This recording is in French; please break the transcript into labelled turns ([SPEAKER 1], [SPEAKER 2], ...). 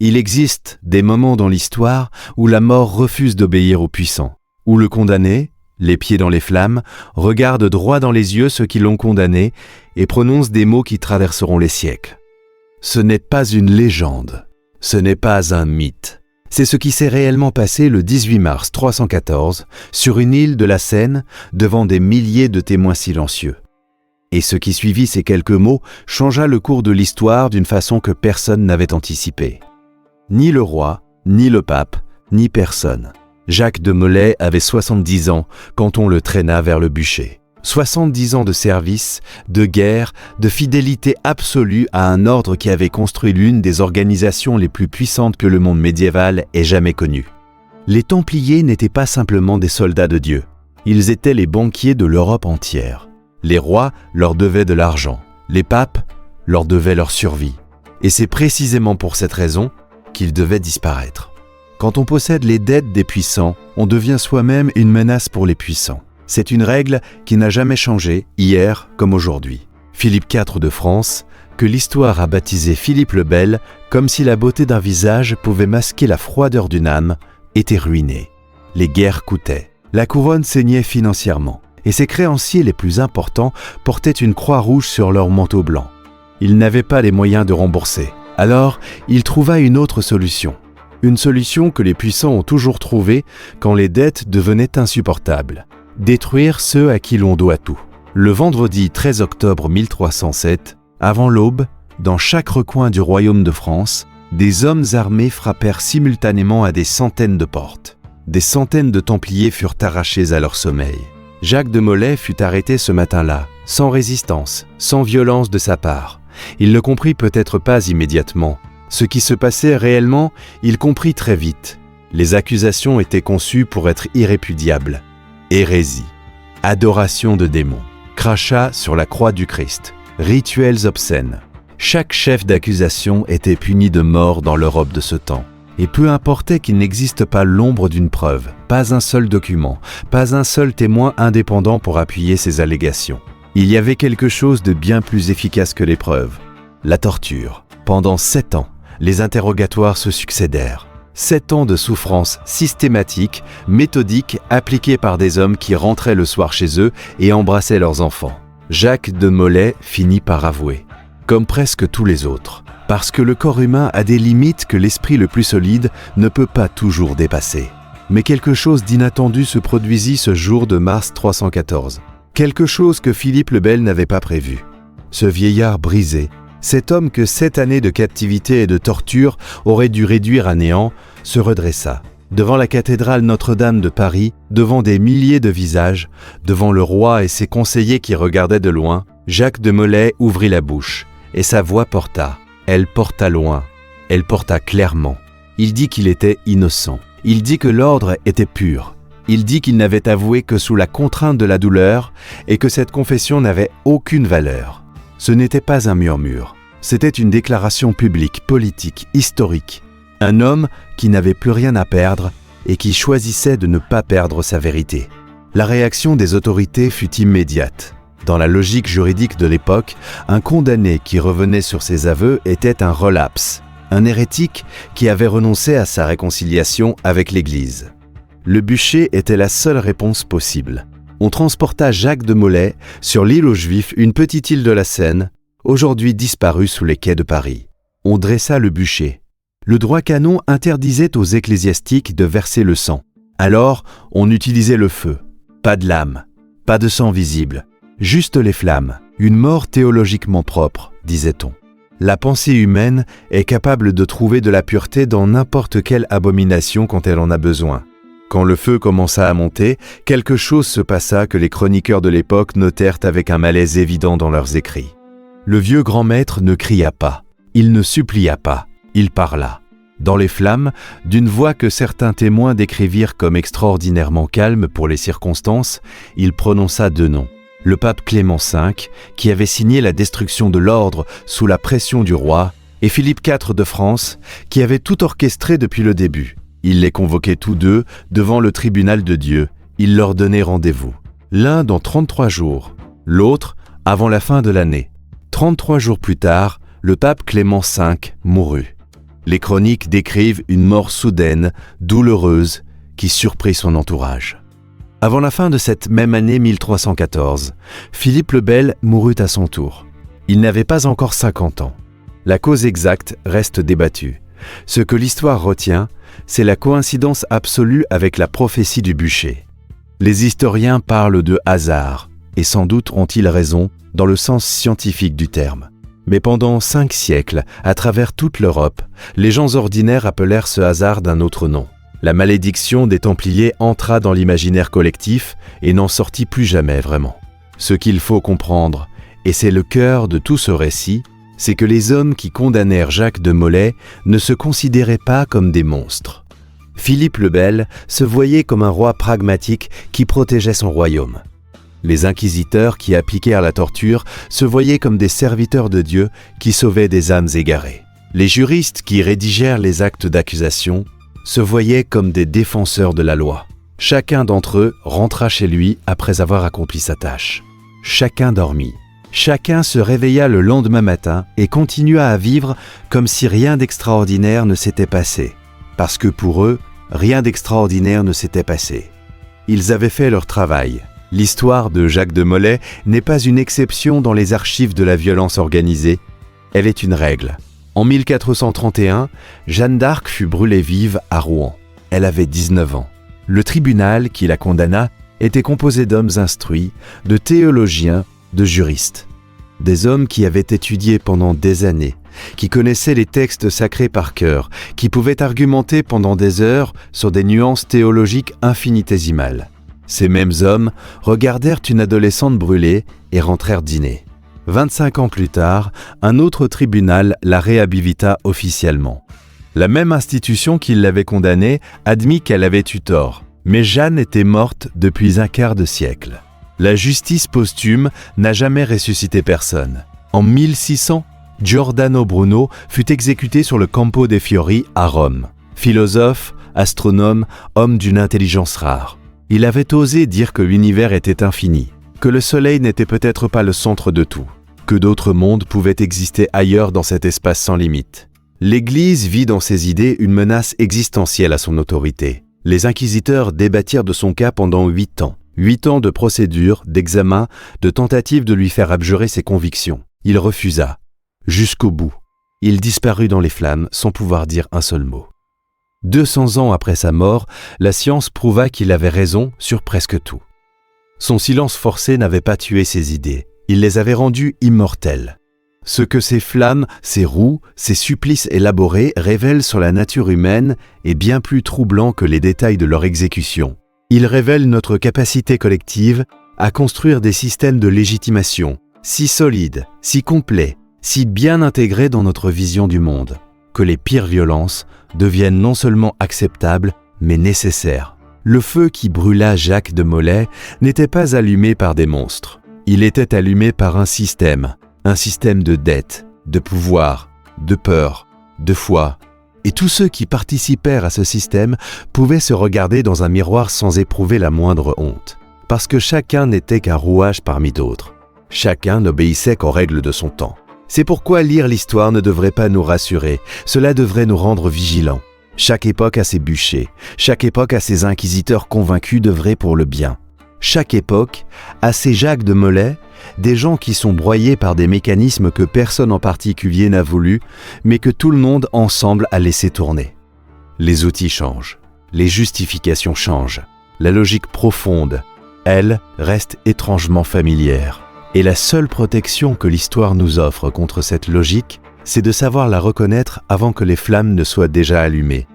[SPEAKER 1] Il existe des moments dans l'histoire où la mort refuse d'obéir aux puissants, où le condamné, les pieds dans les flammes, regarde droit dans les yeux ceux qui l'ont condamné et prononce des mots qui traverseront les siècles. Ce n'est pas une légende, ce n'est pas un mythe. C'est ce qui s'est réellement passé le 18 mars 314 sur une île de la Seine devant des milliers de témoins silencieux. Et ce qui suivit ces quelques mots changea le cours de l'histoire d'une façon que personne n'avait anticipée. Ni le roi, ni le pape, ni personne. Jacques de Molay avait 70 ans quand on le traîna vers le bûcher. 70 ans de service, de guerre, de fidélité absolue à un ordre qui avait construit l'une des organisations les plus puissantes que le monde médiéval ait jamais connue. Les Templiers n'étaient pas simplement des soldats de Dieu. Ils étaient les banquiers de l'Europe entière. Les rois leur devaient de l'argent. Les papes leur devaient leur survie. Et c'est précisément pour cette raison qu'ils devaient disparaître. Quand on possède les dettes des puissants, on devient soi-même une menace pour les puissants. C'est une règle qui n'a jamais changé, hier comme aujourd'hui. Philippe IV de France, que l'histoire a baptisé Philippe le Bel, comme si la beauté d'un visage pouvait masquer la froideur d'une âme, était ruiné. Les guerres coûtaient. La couronne saignait financièrement. Et ses créanciers les plus importants portaient une croix rouge sur leur manteau blanc. Ils n'avaient pas les moyens de rembourser. Alors, il trouva une autre solution. Une solution que les puissants ont toujours trouvée quand les dettes devenaient insupportables. Détruire ceux à qui l'on doit tout. Le vendredi 13 octobre 1307, avant l'aube, dans chaque recoin du royaume de France, des hommes armés frappèrent simultanément à des centaines de portes. Des centaines de Templiers furent arrachés à leur sommeil. Jacques de Molay fut arrêté ce matin-là, sans résistance, sans violence de sa part. Il ne comprit peut-être pas immédiatement. Ce qui se passait réellement, il comprit très vite. Les accusations étaient conçues pour être irrépudiables. Hérésie, adoration de démons, crachat sur la croix du Christ, rituels obscènes. Chaque chef d'accusation était puni de mort dans l'Europe de ce temps. Et peu importait qu'il n'existe pas l'ombre d'une preuve, pas un seul document, pas un seul témoin indépendant pour appuyer ces allégations. Il y avait quelque chose de bien plus efficace que les preuves, la torture. Pendant 7 ans, les interrogatoires se succédèrent. 7 ans de souffrance systématique, méthodique, appliquée par des hommes qui rentraient le soir chez eux et embrassaient leurs enfants. Jacques de Molay finit par avouer, comme presque tous les autres, parce que le corps humain a des limites que l'esprit le plus solide ne peut pas toujours dépasser. Mais quelque chose d'inattendu se produisit ce jour de mars 314. Quelque chose que Philippe le Bel n'avait pas prévu. Ce vieillard brisé, cet homme que 7 années de captivité et de torture auraient dû réduire à néant, se redressa. Devant la cathédrale Notre-Dame de Paris, devant des milliers de visages, devant le roi et ses conseillers qui regardaient de loin, Jacques de Molay ouvrit la bouche, et sa voix porta. Elle porta loin, elle porta clairement. Il dit qu'il était innocent. Il dit que l'ordre était pur. Il dit qu'il n'avait avoué que sous la contrainte de la douleur et que cette confession n'avait aucune valeur. Ce n'était pas un murmure. C'était une déclaration publique, politique, historique. Un homme qui n'avait plus rien à perdre et qui choisissait de ne pas perdre sa vérité. La réaction des autorités fut immédiate. Dans la logique juridique de l'époque, un condamné qui revenait sur ses aveux était un relapse, un hérétique qui avait renoncé à sa réconciliation avec l'Église. Le bûcher était la seule réponse possible. On transporta Jacques de Molay sur l'île aux Juifs, une petite île de la Seine, aujourd'hui disparue sous les quais de Paris. On dressa le bûcher. Le droit canon interdisait aux ecclésiastiques de verser le sang. Alors, on utilisait le feu. Pas de lame, pas de sang visible. Juste les flammes, une mort théologiquement propre, disait-on. La pensée humaine est capable de trouver de la pureté dans n'importe quelle abomination quand elle en a besoin. Quand le feu commença à monter, quelque chose se passa que les chroniqueurs de l'époque notèrent avec un malaise évident dans leurs écrits. Le vieux grand maître ne cria pas, il ne supplia pas, il parla. Dans les flammes, d'une voix que certains témoins décrivirent comme extraordinairement calme pour les circonstances, il prononça 2 noms. Le pape Clément V, qui avait signé la destruction de l'ordre sous la pression du roi, et Philippe IV de France, qui avait tout orchestré depuis le début. Il les convoquait tous deux devant le tribunal de Dieu. Il leur donnait rendez-vous. L'un dans 33 jours, l'autre avant la fin de l'année. 33 jours plus tard, le pape Clément V mourut. Les chroniques décrivent une mort soudaine, douloureuse, qui surprit son entourage. Avant la fin de cette même année 1314, Philippe le Bel mourut à son tour. Il n'avait pas encore 50 ans. La cause exacte reste débattue. Ce que l'histoire retient, c'est la coïncidence absolue avec la prophétie du bûcher. Les historiens parlent de hasard, et sans doute ont-ils raison dans le sens scientifique du terme. Mais pendant 5 siècles, à travers toute l'Europe, les gens ordinaires appelèrent ce hasard d'un autre nom. La malédiction des Templiers entra dans l'imaginaire collectif et n'en sortit plus jamais vraiment. Ce qu'il faut comprendre, et c'est le cœur de tout ce récit, c'est que les hommes qui condamnèrent Jacques de Molay ne se considéraient pas comme des monstres. Philippe le Bel se voyait comme un roi pragmatique qui protégeait son royaume. Les inquisiteurs qui appliquèrent la torture se voyaient comme des serviteurs de Dieu qui sauvaient des âmes égarées. Les juristes qui rédigèrent les actes d'accusation se voyaient comme des défenseurs de la loi. Chacun d'entre eux rentra chez lui après avoir accompli sa tâche. Chacun dormit. Chacun se réveilla le lendemain matin et continua à vivre comme si rien d'extraordinaire ne s'était passé. Parce que pour eux, rien d'extraordinaire ne s'était passé. Ils avaient fait leur travail. L'histoire de Jacques de Molay n'est pas une exception dans les archives de la violence organisée, elle est une règle. En 1431, Jeanne d'Arc fut brûlée vive à Rouen. Elle avait 19 ans. Le tribunal qui la condamna était composé d'hommes instruits, de théologiens, de juristes. Des hommes qui avaient étudié pendant des années, qui connaissaient les textes sacrés par cœur, qui pouvaient argumenter pendant des heures sur des nuances théologiques infinitésimales. Ces mêmes hommes regardèrent une adolescente brûlée et rentrèrent dîner. 25 ans plus tard, un autre tribunal la réhabilita officiellement. La même institution qui l'avait condamnée admit qu'elle avait eu tort, mais Jeanne était morte depuis un quart de siècle. La justice posthume n'a jamais ressuscité personne. En 1600, Giordano Bruno fut exécuté sur le Campo dei Fiori à Rome. Philosophe, astronome, homme d'une intelligence rare. Il avait osé dire que l'univers était infini, que le soleil n'était peut-être pas le centre de tout, que d'autres mondes pouvaient exister ailleurs dans cet espace sans limite. L'Église vit dans ses idées une menace existentielle à son autorité. Les inquisiteurs débattirent de son cas pendant 8 ans. 8 ans de procédures, d'examens, de tentatives de lui faire abjurer ses convictions. Il refusa, jusqu'au bout. Il disparut dans les flammes sans pouvoir dire un seul mot. 200 ans après sa mort, la science prouva qu'il avait raison sur presque tout. Son silence forcé n'avait pas tué ses idées, il les avait rendues immortelles. Ce que ces flammes, ces roues, ces supplices élaborés révèlent sur la nature humaine est bien plus troublant que les détails de leur exécution. Ils révèlent notre capacité collective à construire des systèmes de légitimation, si solides, si complets, si bien intégrés dans notre vision du monde, que les pires violences deviennent non seulement acceptables, mais nécessaires. Le feu qui brûla Jacques de Molay n'était pas allumé par des monstres. Il était allumé par un système de dette, de pouvoir, de peur, de foi. Et tous ceux qui participèrent à ce système pouvaient se regarder dans un miroir sans éprouver la moindre honte. Parce que chacun n'était qu'un rouage parmi d'autres. Chacun n'obéissait qu'aux règles de son temps. C'est pourquoi lire l'histoire ne devrait pas nous rassurer, cela devrait nous rendre vigilants. Chaque époque a ses bûchers, chaque époque a ses inquisiteurs convaincus d'œuvrer pour le bien. Chaque époque a ses Jacques de Molay, des gens qui sont broyés par des mécanismes que personne en particulier n'a voulu, mais que tout le monde ensemble a laissé tourner. Les outils changent, les justifications changent, la logique profonde, elle, reste étrangement familière. Et la seule protection que l'histoire nous offre contre cette logique, c'est de savoir la reconnaître avant que les flammes ne soient déjà allumées.